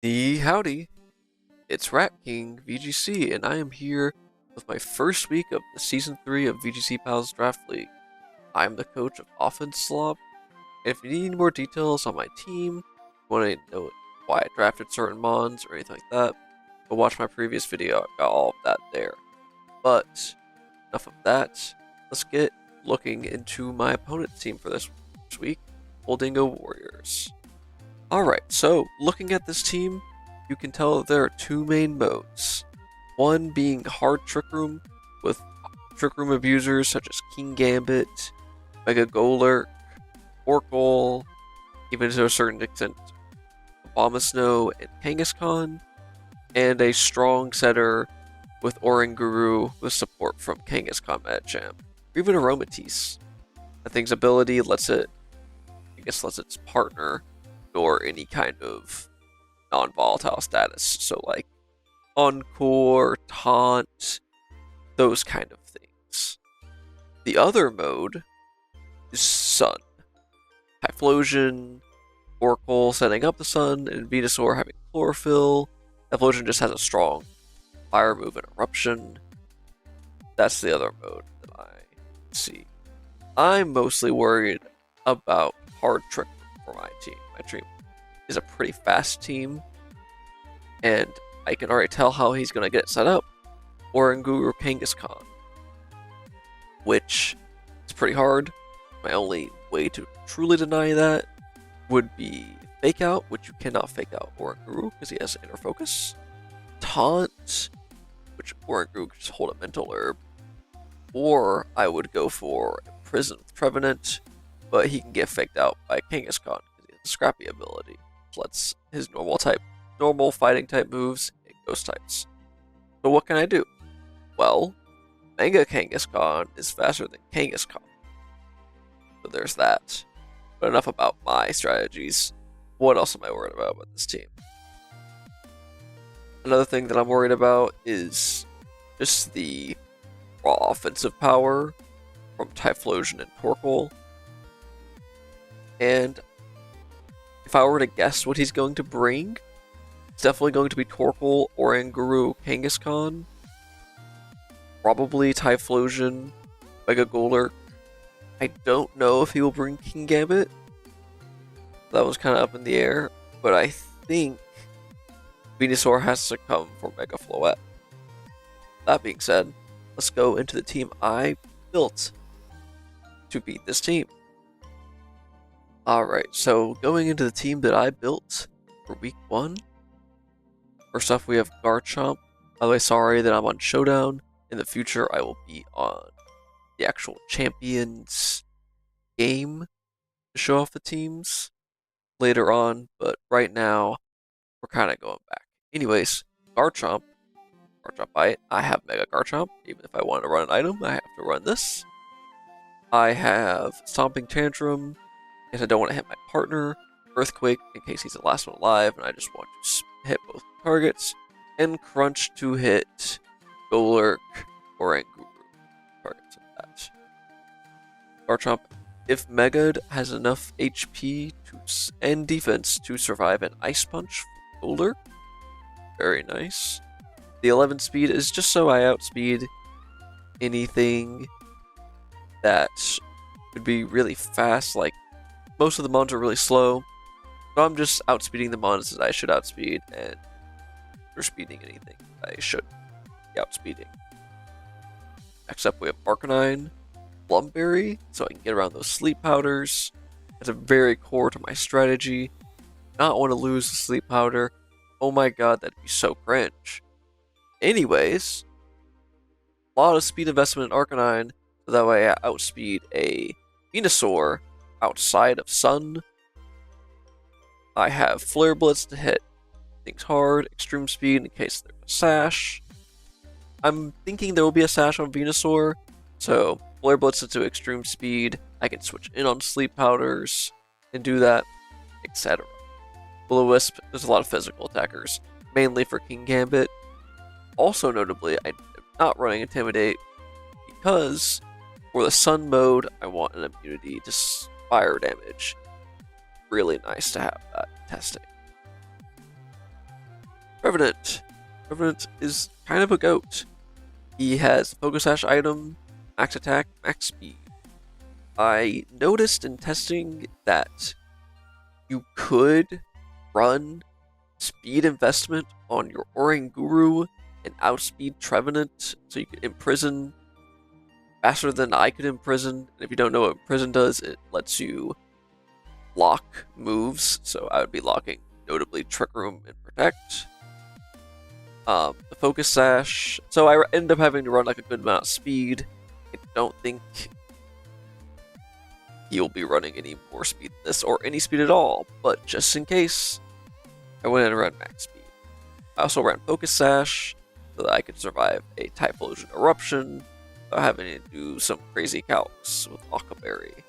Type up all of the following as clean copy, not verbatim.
Howdy, it's Rat King VGC, and I am here with my first week of the Season 3 of VGC Pals Draft League. I'm the coach of Offense Slob, and if you need any more details on my team, want to know why I drafted certain mons or anything like that, go watch my previous video. I've got all of that there. But enough of that, let's get looking into my opponent's team for this week, Holdingo Warriors. Alright, so looking at this team, you can tell that there are two main modes. One being hard Trick Room, with Trick Room abusers such as King Gambit, Mega Golurk, Orkle, even to a certain extent Abomasnow and Kangaskhan, and a strong setter with Oranguru with support from Kangaskhan Machamp, or even Aromatisse. That thing's ability lets its partner or any kind of non-volatile status, so like Encore, Taunt, those kind of things. The other mode is Sun. Typhlosion, Orkle setting up the Sun, and Venusaur having Chlorophyll. Typhlosion just has a strong fire move and Eruption. That's the other mode that I see. I'm mostly worried about hard Trick for my team. My team is a pretty fast team, and I can already tell how he's going to get it set up. Oranguru Kangaskhan, which is pretty hard. My only way to truly deny that would be Fake Out, which you cannot Fake Out Oranguru because he has Inner Focus. Taunt, which Oranguru can just hold a Mental Herb. Or I would go for Imprison with Trevenant, but he can get faked out by Kangaskhan because he has a Scrappy ability. Which lets his normal fighting type moves hit ghost types. So what can I do? Well, Mega Kangaskhan is faster than Kangaskhan. So there's that. But enough about my strategies. What else am I worried about with this team? Another thing that I'm worried about is just the raw offensive power from Typhlosion and Torkoal. And if I were to guess what he's going to bring, it's definitely going to be Torkoal, Oranguru, Kangaskhan. Probably Typhlosion, Mega Golurk. I don't know if he will bring King Gambit. That was kind of up in the air, but I think Venusaur has to come for Mega Floette. That being said, let's go into the team I built to beat this team. Alright, so going into the team that I built for week 1. First off, we have Garchomp. By the way, sorry that I'm on Showdown. In the future, I will be on the actual Champions game to show off the teams later on, but right now, we're kind of going back. Anyways, Garchomp Bite. I have Mega Garchomp. Even if I want to run an item, I have to run this. I have Stomping Tantrum, because I don't want to hit my partner. Earthquake, in case he's the last one alive, and I just want to hit both targets. And Crunch to hit Golurk or Oranguru. Targets like that. Garchomp, if Mega'd, has enough HP and defense to survive an Ice Punch from Golurk. Very nice. The 11 speed is just so I outspeed anything that would be really fast. Like, most of the mons are really slow, so I'm just outspeeding the mons that I should outspeed, and for speeding anything I should be outspeeding. Next up, we have Arcanine, Plumberry, so I can get around those sleep powders. That's a very core to my strategy. Not want to lose the sleep powder. Oh my god, that'd be so cringe. Anyways, a lot of speed investment in Arcanine, so that way I outspeed a Venusaur outside of Sun. I have Flare Blitz to hit things hard, Extreme Speed in case there's a Sash. I'm thinking there will be a Sash on Venusaur, so Flare Blitz into Extreme Speed, I can switch in on Sleep Powders and do that, etc. Will-O-Wisp, there's a lot of physical attackers, mainly for King Gambit. Also notably, I'm not running Intimidate because for the Sun mode, I want an immunity to fire damage. Really nice to have that testing. Trevenant. Trevenant is kind of a goat. He has Focus Sash item, max attack, max speed. I noticed in testing that you could run speed investment on your Oranguru and outspeed Trevenant, so you could imprison faster than I could imprison. And if you don't know what imprison does, it lets you lock moves, so I would be locking notably Trick Room and Protect. The Focus Sash, so I ended up having to run like a good amount of speed. I don't think he'll be running any more speed than this, or any speed at all, but just in case, I went and ran max speed. I also ran Focus Sash, so that I could survive a Typhlosion Eruption without having to do some crazy calcs with Akaberry.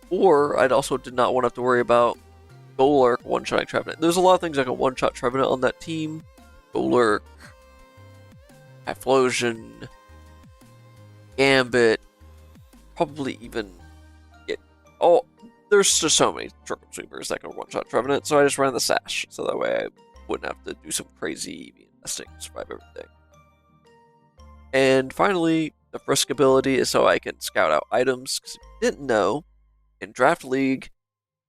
Or, I also did not want to have to worry about Golurk one-shotting Trevenant. There's a lot of things I can one-shot Trevenant on that team. Golurk, Typhlosion, Gambit, probably even get... Oh, there's just so many Trick Room Sweepers that can one-shot Trevenant, so I just ran the Sash, so that way I wouldn't have to do some crazy EV investing to survive everything. And finally, the Frisk ability is so I can scout out items, because if you didn't know, in Draft League,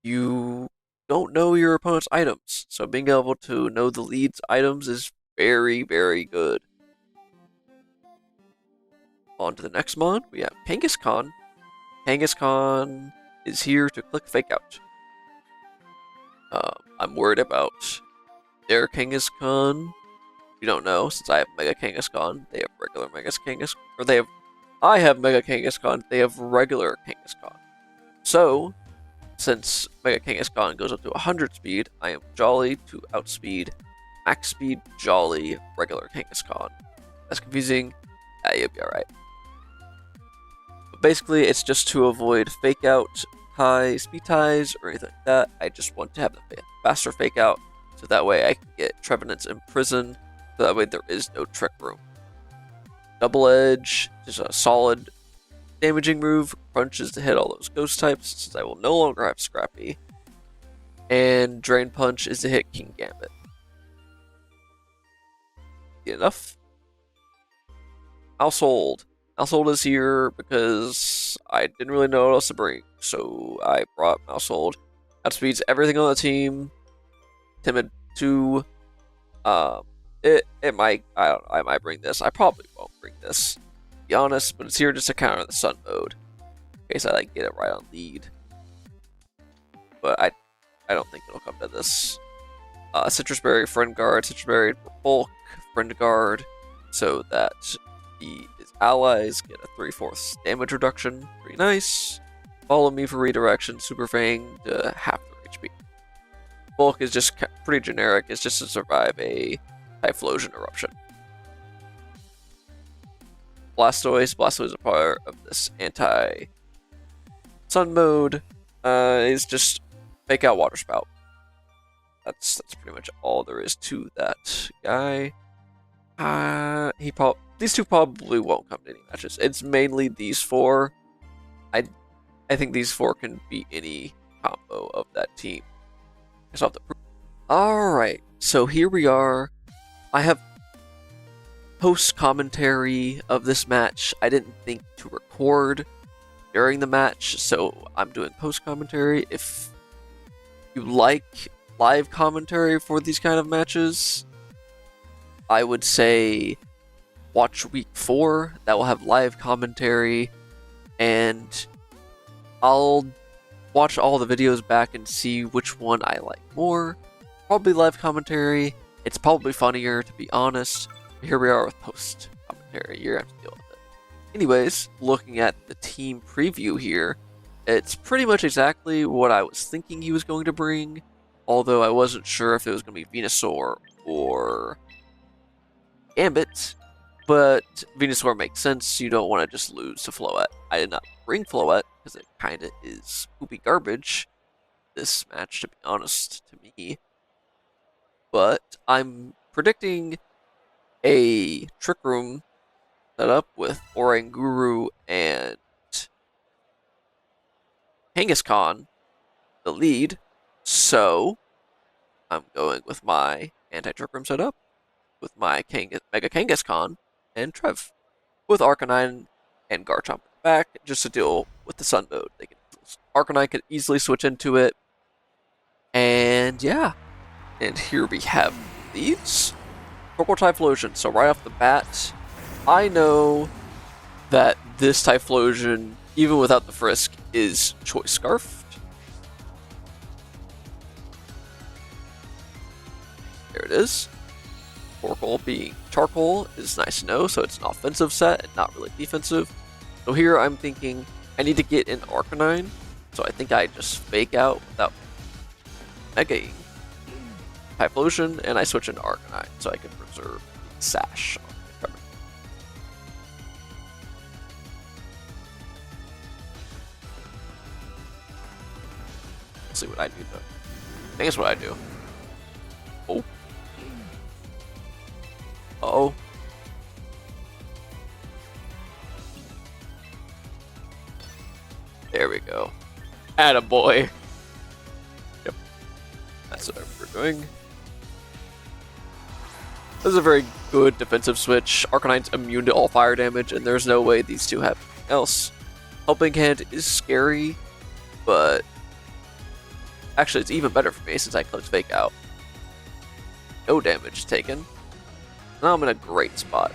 you don't know your opponent's items, so being able to know the lead's items is very, very good. On to the next mod, we have Kangaskhan. Kangaskhan is here to click Fake Out. I'm worried about their Kangaskhan. You don't know, since I have Mega Kangaskhan, they have regular Mega Kangaskhan, or they have... I have Mega Kangaskhan, they have regular Kangaskhan. So, since Mega Kangaskhan goes up to 100 speed, I am Jolly to outspeed max speed Jolly regular Kangaskhan. That's confusing. You'll be alright. But basically, it's just to avoid fake out high speed ties or anything like that. I just want to have the faster fake out, so that way I can get Trevenants imprisoned, so that way there is no Trick Room. Double Edge is a solid damaging move, crunches to hit all those ghost types, since I will no longer have Scrappy. And Drain Punch is to hit King Gambit. Enough. Household. Household is here because I didn't really know what else to bring, so I brought Household. Outspeeds everything on the team. Timid 2. It might, I might bring this. I probably won't bring this, to be honest, but it's here just to counter the Sun mode, in case I like get it right on lead. But I don't think it'll come to this. Citrus Berry, Friend Guard, Citrus Berry, Bulk, Friend Guard, so that his allies get a 3/4 damage reduction. Pretty nice. Follow me for redirection, Super Fang to half their HP. Bulk is just pretty generic, it's just to survive a Typhlosion Eruption. Blastoise is a part of this anti-sun mode, is just fake out Water Spout. That's pretty much all there is to that guy. These two probably won't come to any matches. It's mainly these four. I think these four can beat any combo of that team. Alright, so here we are. I have post-commentary of this match. I didn't think to record during the match, so I'm doing post-commentary. If you like live commentary for these kind of matches, I would say watch week 4. That will have live commentary, and I'll watch all the videos back and see which one I like more. Probably live commentary. It's probably funnier, to be honest. Here we are with post commentary. You're gonna have to deal with it. Anyways, looking at the team preview here, it's pretty much exactly what I was thinking he was going to bring, although I wasn't sure if it was going to be Venusaur or Gambit. But Venusaur makes sense. You don't want to just lose to Floette. I did not bring Floette because it kind of is poopy garbage, this match, to be honest, to me. But I'm predicting a Trick Room setup with Oranguru and Kangaskhan, the lead. So I'm going with my anti-Trick Room setup. with my Mega Kangaskhan and Trev, with Arcanine and Garchomp back just to deal with the Sun mode. Arcanine could easily switch into it, and yeah. And here we have these Purple Typhlosion. So right off the bat, I know that this Typhlosion, even without the Frisk, is Choice Scarfed. There it is. Oracle being Charcoal is nice to know, so it's an offensive set and not really defensive. So here I'm thinking I need to get an Arcanine, so I think I just fake out without Megaing Typhlosion, and I switch into Arcanine so I can preserve Sash on the cover. Let's see what I do though. I think that's what I do. Oh. Uh-oh. There we go. Attaboy. Yep. That's what we're doing. This is a very good defensive switch. Arcanine's immune to all fire damage, and there's no way these two have anything else. Helping Hand is scary, but actually it's even better for me since I clicked Fake Out. No damage taken. Now I'm in a great spot.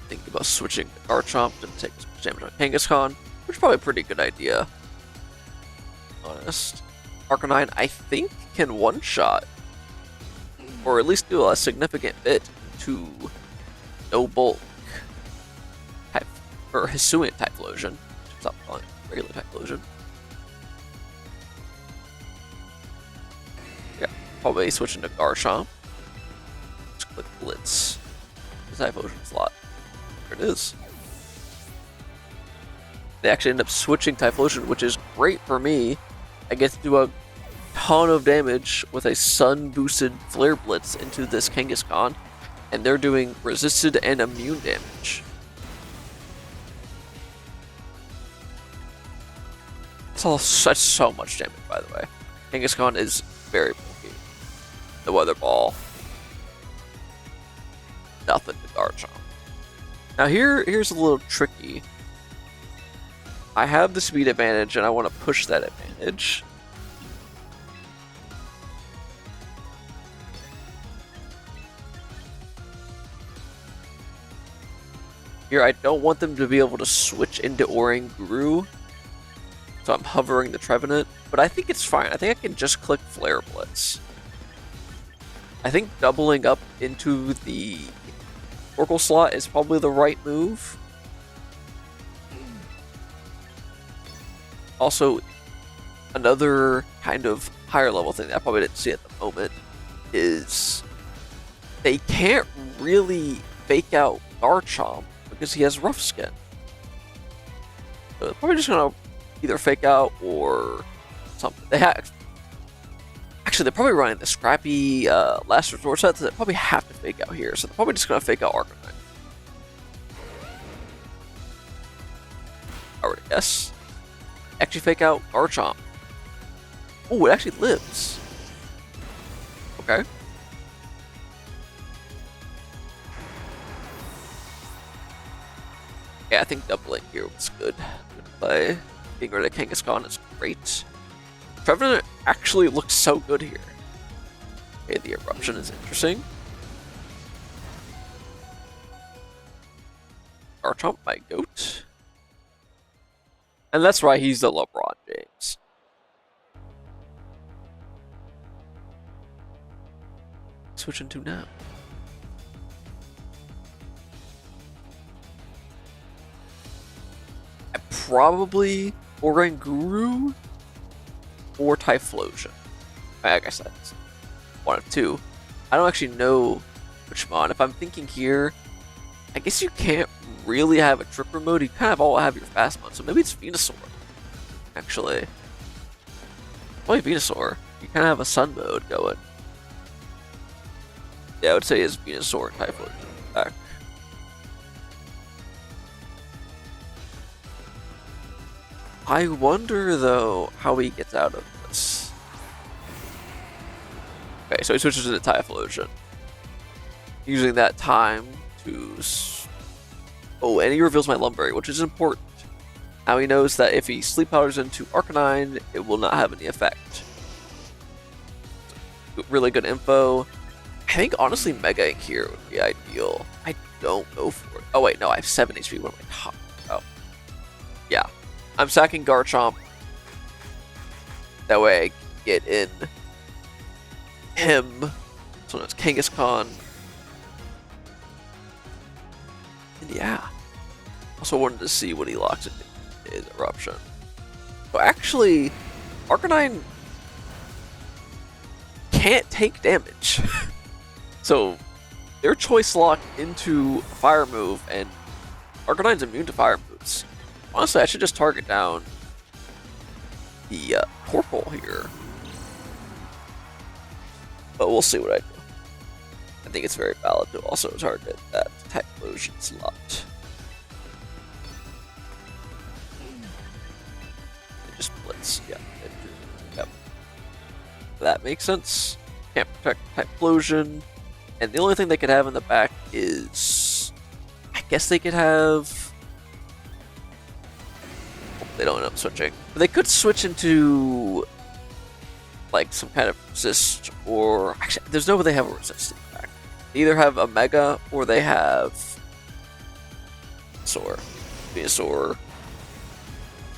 Think about switching to Garchomp to take as much damage on Kangaskhan, which is probably a pretty good idea. Honest. Arcanine, I think, can one-shot, or at least do a significant bit to No Bulk type, or Hisuian Typhlosion. Stop calling it regular Typhlosion. Yeah, probably switching to Garchomp. Just click Blitz. The Typhlosion slot. There it is. They actually end up switching Typhlosion, which is great for me. I get to do a ton of damage with a sun-boosted Flare Blitz into this Kangaskhan, and they're doing resisted and immune damage. That's so much damage, by the way. Kangaskhan is very bulky. The Weather Ball. Nothing to Garchomp. Now here's a little tricky. I have the speed advantage, and I want to push that advantage. Here, I don't want them to be able to switch into Oranguru, so I'm hovering the Trevenant, but I think it's fine. I think I can just click Flare Blitz. I think doubling up into the Oracle slot is probably the right move. Also, another kind of higher level thing that I probably didn't see at the moment is they can't really fake out Garchomp because he has Rough Skin. So they're probably just gonna either fake out or something. Actually, they're probably running the scrappy last resort set, so they probably have to fake out here. So they're probably just gonna fake out Arcanine. I would guess. Actually fake out Garchomp. Oh, it actually lives. Okay. Yeah, I think doubling here was good. Good play. Getting rid of Kangaskhan is great. Trevenant actually looks so good here. Okay, the Eruption is interesting. Garchomp, my goat. And that's why he's the LeBron James. Switching to now. I probably Oranguru or Typhlosion. Like I said, one of two. I don't actually know which mon. If I'm thinking here, I guess you can't really have a tripper mode. You kind of all have your fast mode, so maybe it's Venusaur. Actually, probably Venusaur. You kind of have a sun mode going. Yeah, I would say it's Venusaur and Typhlosion back. I wonder, though, how he gets out of this. Okay, so he switches to the Typhlosion. Using that time to... Oh, and he reveals my Lumberry, which is important. Now he knows that if he Sleep Powders into Arcanine, it will not have any effect. Really good info. I think, honestly, Mega Ink here would be ideal. I don't go for it. Oh, wait, no, I have 7 HP. What am I talking about? Yeah. I'm sacking Garchomp. That way I can get in him. So it's Kangaskhan. And yeah. Also wanted to see what he locks into his Eruption. So actually, Arcanine can't take damage. So their choice lock into a fire move, and Arcanine's immune to fire moves. Honestly, I should just target down the Torkoal here. But we'll see what I do. I think it's very valid to also target that Typhlosion slot. It just blitz, yeah. Yep. That makes sense. Can't protect Typhlosion. And the only thing they could have in the back is... I guess they could have... They don't end up switching. But they could switch into... like, some kind of resist, or... Actually, there's no way they have a resist in the back. They either have a Mega, or they have... Venusaur. Venusaur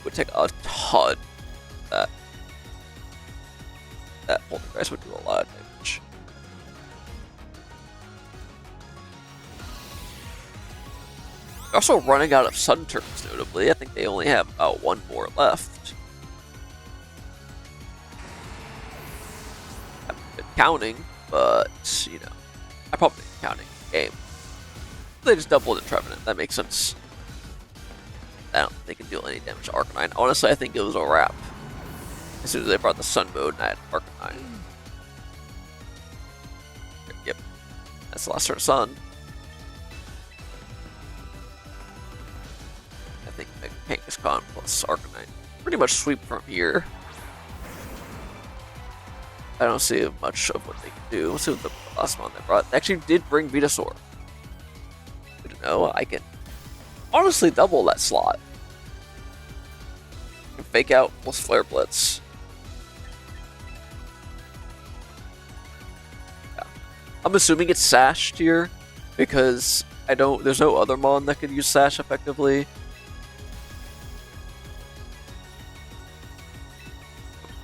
would take a ton of that. That Poltergeist would do a lot of damage. They're also running out of Sun turns, notably. I think they only have about 1 more left. I haven't been counting, but, you know, I probably been counting the game. They just doubled the Trevenant. That makes sense. I don't think they can deal any damage to Arcanine. Honestly, I think it was a wrap. As soon as they brought the Sun mode, and I had Arcanine. Yep. That's the last turn of Sun. I think Kangaskhan plus Arcanine pretty much sweep from here. I don't see much of what they can do. Let's see what the last one they brought. They actually did bring Venusaur. Good to know. I can honestly double that slot. I can fake out plus Flare Blitz. Yeah. I'm assuming it's Sashed here because there's no other Mon that could use Sash effectively.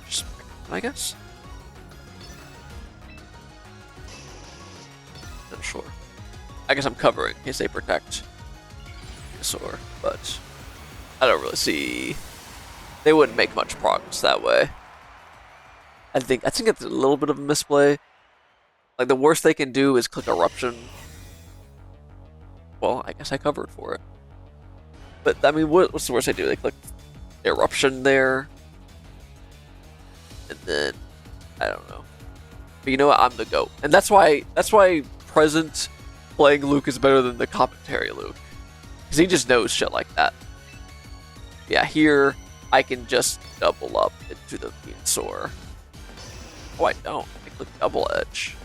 Just, I guess. Not sure. I guess I'm covering in case they protect Venusaur, but I don't really see. They wouldn't make much progress that way. I think it's a little bit of a misplay. Like, the worst they can do is click Eruption. Well, I guess I covered for it. But I mean, what's the worst they do? They click Eruption there, and then I don't know. But you know what? I'm the GOAT, and that's why present playing Luke is better than the commentary Luke, because he just knows shit like that. Yeah, here I can just double up into the Venusaur. Oh, I don't. I click Double Edge.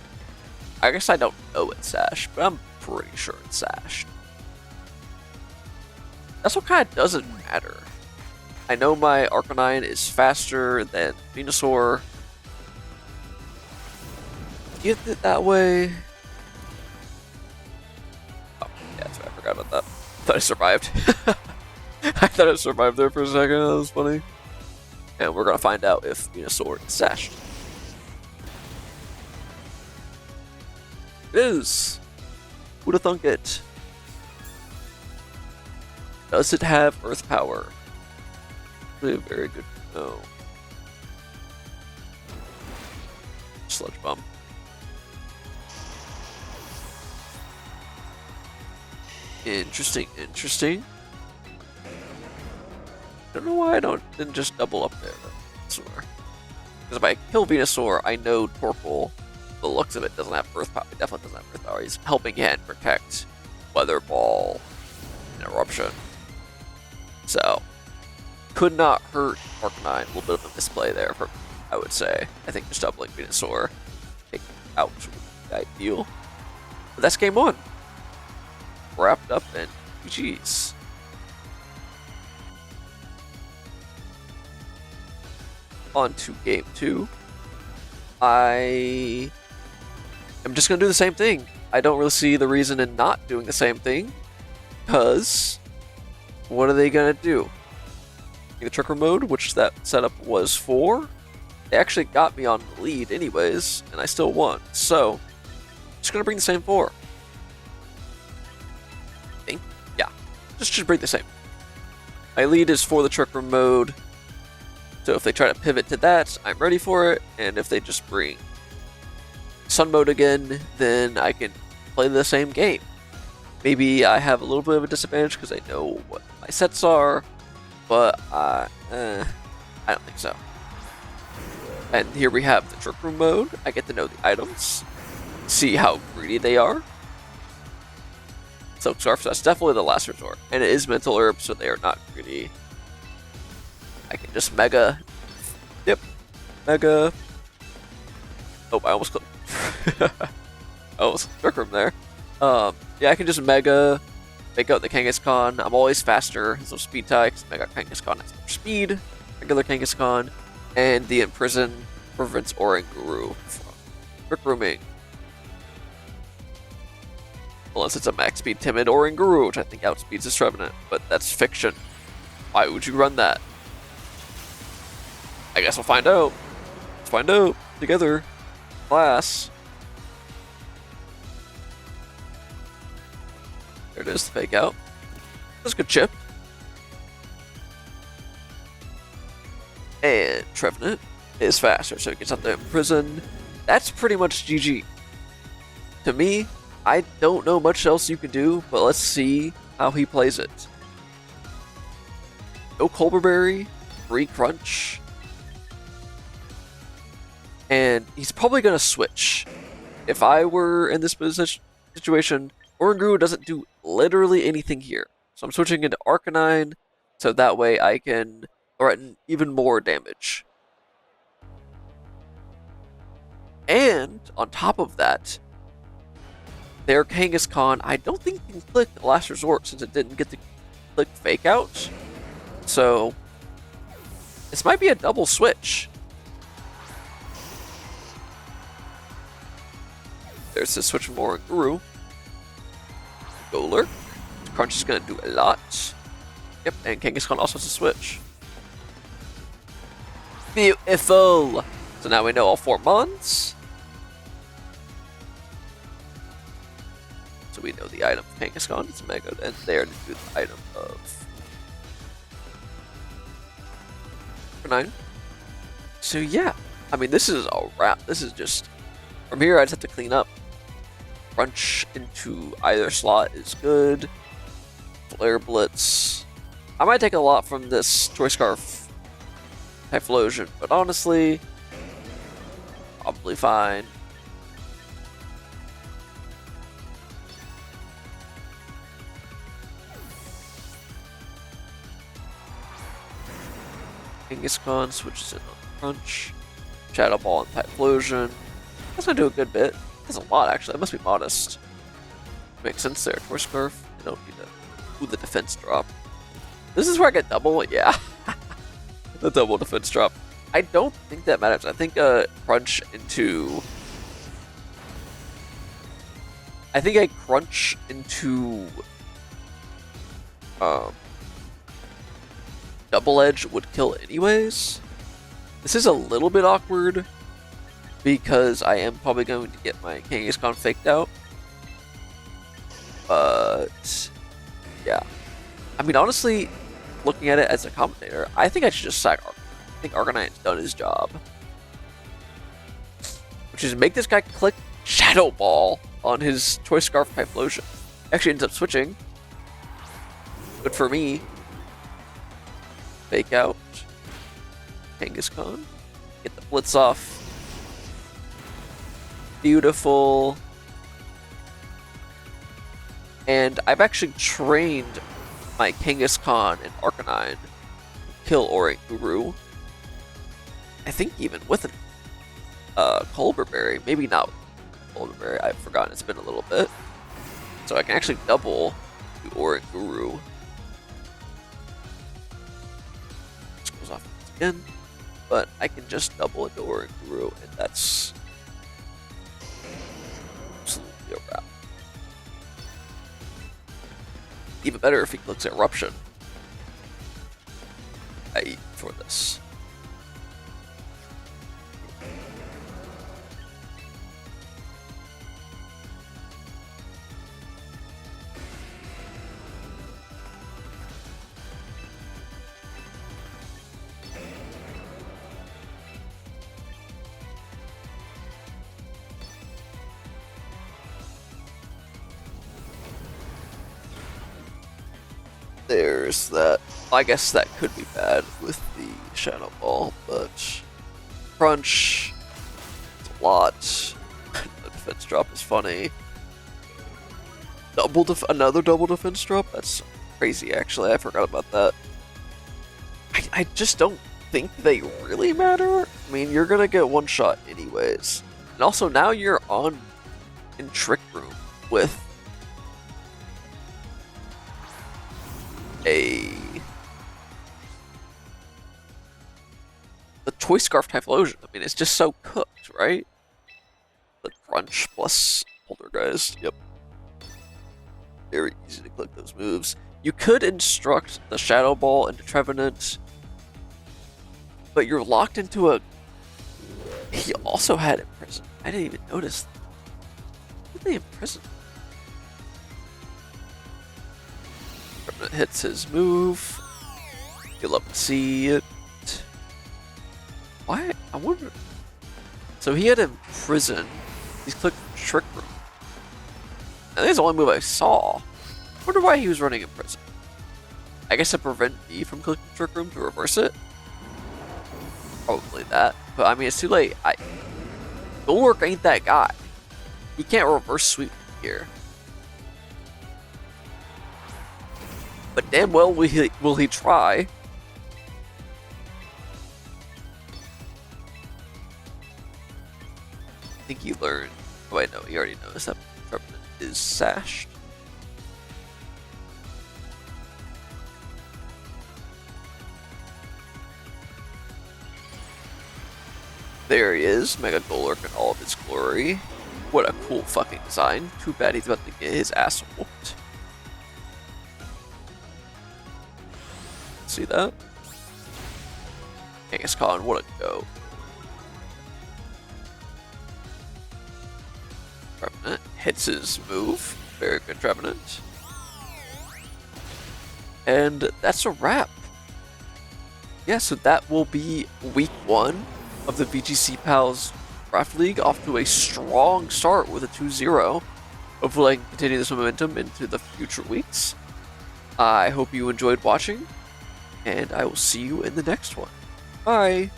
I guess I don't know it's Sash, but I'm pretty sure it's Sashed. That's what kind of doesn't matter. I know my Arcanine is faster than Venusaur. Get it that way. Oh, yeah, that's right. I forgot about that. I thought I survived. I thought I survived there for a second. That was funny. And we're gonna find out if Venusaur is Sashed. It is. Who'da thunk it? Does it have Earth Power? Really very good to know. Sludge Bomb. Interesting, interesting. Don't know why I didn't just double up there. Because if I kill Venusaur, I know Torkoal, the looks of it, doesn't have Earth Power. It definitely doesn't have Earth Power. He's helping hand protect Weather Ball and Eruption. So could not hurt Arcanine. A little bit of a misplay there, I would say. I think just doubling Venusaur take out would be ideal. But that's game 1. Wrapped up in GG's. On to game 2. I am just going to do the same thing. I don't really see the reason in not doing the same thing, because what are they going to do? The Tricker mode, which that setup was for, they actually got me on the lead anyways, and I still won. So, just going to bring the same 4. I think? Yeah. Just should bring the same. My lead is for the Tricker mode, so if they try to pivot to that, I'm ready for it, and if they just bring Sun mode again, then I can play the same game. Maybe I have a little bit of a disadvantage because I know what my sets are, but I don't think so. And here we have the Trick Room mode. I get to know the items, see how greedy they are. Silk Scarf, so that's definitely the last resort. And it is Mental Herb, so they are not greedy. I can just Mega. Yep. Mega. Oh, I almost clicked. Oh, Trick Room there. Yeah, I can just Mega, make out the Kangaskhan. I'm always faster, so speed tie, because Mega Kangaskhan has more speed, regular Kangaskhan, and the Imprison prevents Oranguru from Trick Rooming. Unless it's a max speed timid Oranguru, which I think outspeeds his Trevenant, but that's fiction. Why would you run that? I guess we'll find out. Let's find out together. Class. There it is, the fake out. That's a good chip. And Trevenant is faster, so he gets out there in prison. That's pretty much GG. To me, I don't know much else you can do, but let's see how he plays it. No Colberberry, free Crunch. And he's probably going to switch. If I were in this situation, Oranguru doesn't do literally anything here. So I'm switching into Arcanine, so that way I can threaten even more damage. And on top of that, their Kangaskhan, I don't think can click Last Resort since it didn't get to click Fake Out. So this might be a double switch. There's the switch from Oranguru. Golurk. Crunch is going to do a lot. Yep, and Kangaskhan also has a switch. Beautiful! So now we know all 4 mons. So we know the item of Kangaskhan. It's Mega, and there to do the item of 9. So yeah, I mean, this is a wrap. This is just, from here I just have to clean up. Crunch into either slot is good. Flare Blitz. I might take a lot from this Choice Scarf Typhlosion, but honestly, probably fine. Kangaskhan switches in on Crunch. Shadow Ball and Typhlosion. That's gonna do a good bit. That's a lot, actually. That must be modest. Makes sense there. Choice Scarf. I don't need to. Ooh, the defense drop. This is where I get double? Yeah. The double defense drop. I don't think that matters. I think Crunch into... I think I Crunch into... Double Edge would kill anyways. This is a little bit awkward, because I am probably going to get my Kangaskhan faked out. But... yeah. I mean, honestly, looking at it as a commentator, I think I should just sack Arcanine. I think Arcanine's done his job. Which is make this guy click Shadow Ball on his Choice Scarf Typhlosion. Actually ends up switching. Good for me. Fake out. Kangaskhan. Get the Blitz off. Beautiful. And I've actually trained my Kangaskhan and Arcanine kill Oranguru. I think even with a Culver Berry, maybe not Culver Berry, I've forgotten, it's been a little bit. So I can actually double the Oranguru. This goes off again, but I can just double into Oranguru, and that's absolutely a wrap. Even better if he looks at Eruption. I eat for this. There's that. I guess that could be bad with the Shadow Ball, but Crunch, it's a lot. The defense drop is funny. Another double defense drop? That's crazy, actually. I forgot about that. I just don't think they really matter. I mean, you're gonna get one shot anyways. And also, now you're in Trick Room with the Choice Scarf Typhlosion. I mean, it's just so cooked, right? The Crunch plus Poltergeist. Yep. Very easy to click those moves. You could instruct the Shadow Ball into Trevenant, but you're locked into a... He also had Imprison. I didn't even notice. What did they imprison? Trevenant hits his move. You'll love to see it. Why? I wonder. So he had Imprison. He's clicked Trick Room. I think it's the only move I saw. I wonder why he was running Imprison. I guess to prevent me from clicking Trick Room to reverse it. Probably that. But I mean, it's too late. Golurk ain't that guy. He can't reverse sweep here. But damn well will he try. I think he learned. Oh wait, no, he already knows that Trevenant is sashed. There he is, Mega Golurk in all of his glory. What a cool fucking design. Too bad he's about to get his ass whooped. See that? Kangaskhan, what a go. Trevenant hits his move. Very good, Trevenant. And that's a wrap. Yeah, so that will be week 1 of the VGC Pals Draft League, off to a strong start with a 2-0. Hopefully I can continue this momentum into the future weeks. I hope you enjoyed watching, and I will see you in the next one. Bye!